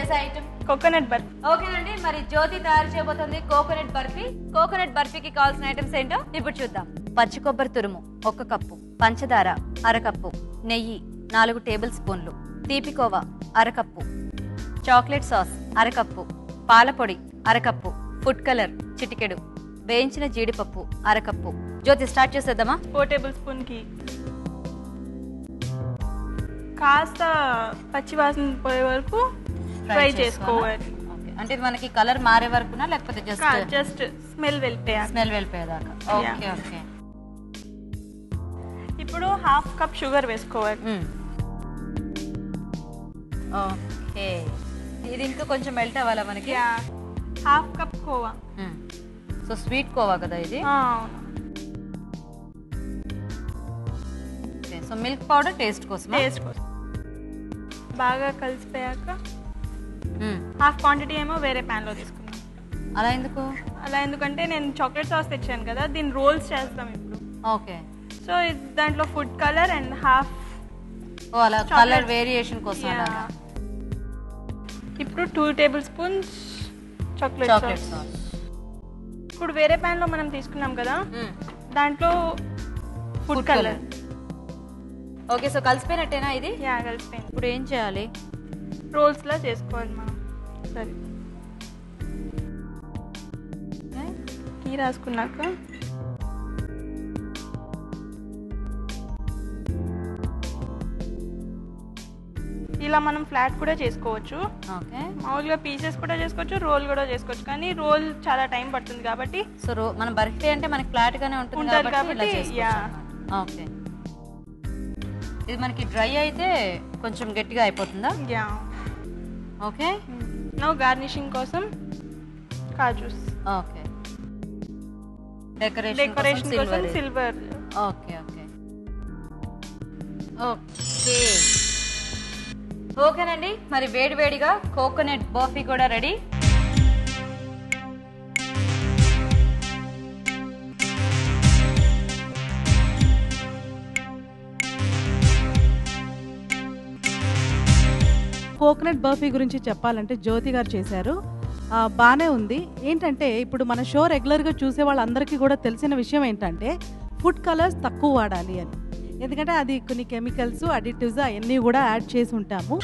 చేసే item coconut barfi. ఓకేనండి, మరి జ్యోతి తయారు చేయబోతుంది కోకోనట్ బర్ఫీ. కోకోనట్ బర్ఫీకి కావాల్సిన ఐటమ్స్ ఏంటో ఇప్పుడు చూద్దాం. పచ్చి కొబ్బరి తురుము 1 కప్పు, పంచదార 1/2 కప్పు, నెయ్యి 4 టేబుల్ స్పూన్లు, తీపి khoa 1/2 cup, chocolate sauce 1/2 cup, పాల పొడి 1/2 కప్పు, ఫుడ్ కలర్ చిటికెడు, వేయించిన జీడిపప్పు 1/2 కప్పు. జ్యోతి స్టార్ట్ చేసేద్దామా? 4 టేబుల్ స్పూన్ కి కాస్త పచ్చి వాసన పోయే వరకు ఫ్రై చేసుకోవాలి. అంటే మనకి కలర్ మారే వరకునా లేకపోతే జస్ట్ స్మెల్ వెళ్ళిపోయేదాకా? Okay okay. ఇప్పుడు 1/2 కప్ షుగర్ వేసుకోవాలి. ఓకే, ఇది ఇంకా కొంచెం మెల్ట్ అవ్వాలా మనకి? 1/2 cup khoa. So sweet khoa కదా ఇది? సో మిల్క్ పౌడర్ టేస్ట్ కోసం బాగా కలిసిపోయాక హాఫ్ క్వాంటిటీ ఏమో వేరే ప్యాన్ లో తీసుకున్నాం. అలా ఎందుకంటే నేను చాక్లెట్ సాస్ తెచ్చాను కదా, దీన్ని రోల్స్ చేస్తాం ఇప్పుడు. ఓకే, సో దాంట్లో ఫుడ్ కలర్ అండ్ హాఫ్ అలా కలర్ వేరియేషన్ కోసం. ఇప్పుడు 2 టేబుల్ స్పూన్స్ చాక్లెట్ సాస్. ఇప్పుడు వేరే ప్యాన్ లో మనం తీసుకున్నాం కదా, దాంట్లో ఫుడ్ కలర్. ఓకే, సో కలిసిపోయినట్టేనా ఇది? కలిసిపోయింది. ఇప్పుడు ఏం చేయాలి? రోల్స్ లా చేసుకోవాలి మనం. సరే, టీ రాసుకున్నాక ఇలా మనం ఫ్లాట్ కూడా చేసుకోవచ్చు. మామూలుగా పీసెస్ కూడా చేసుకోవచ్చు, రోల్ కూడా చేసుకోవచ్చు. కానీ రోల్ చాలా టైం పడుతుంది కాబట్టి, సో మన బర్ఫీ అంటే మనకి ఫ్లాట్ గానే ఉంటుంది కాబట్టి. ఓకే, ఇది మనకి డ్రై అయితే కొంచెం గట్టిగా అయిపోతుందా? ఓకే, నౌ గార్నిషింగ్ కోసం కాజూస్. ఓకే, డెకరేషన్ కోసం సిల్వర్. ఓకే ఓకే ఓకే ఓకేనండి, మరి వేడివేడిగా కోకోనట్ బర్ఫీ కూడా రెడీ. కోకోనట్ బర్ఫీ గురించి చెప్పాలంటే జ్యోతి గారు చేశారు, బాగానే ఉంది. ఏంటంటే ఇప్పుడు మన షో రెగ్యులర్గా చూసే వాళ్ళందరికీ కూడా తెలిసిన విషయం ఏంటంటే ఫుడ్ కలర్స్ తక్కువ వాడాలి అని. ఎందుకంటే అది కొన్ని కెమికల్స్, అడిటివ్స్ అవన్నీ కూడా యాడ్ చేసి ఉంటాము.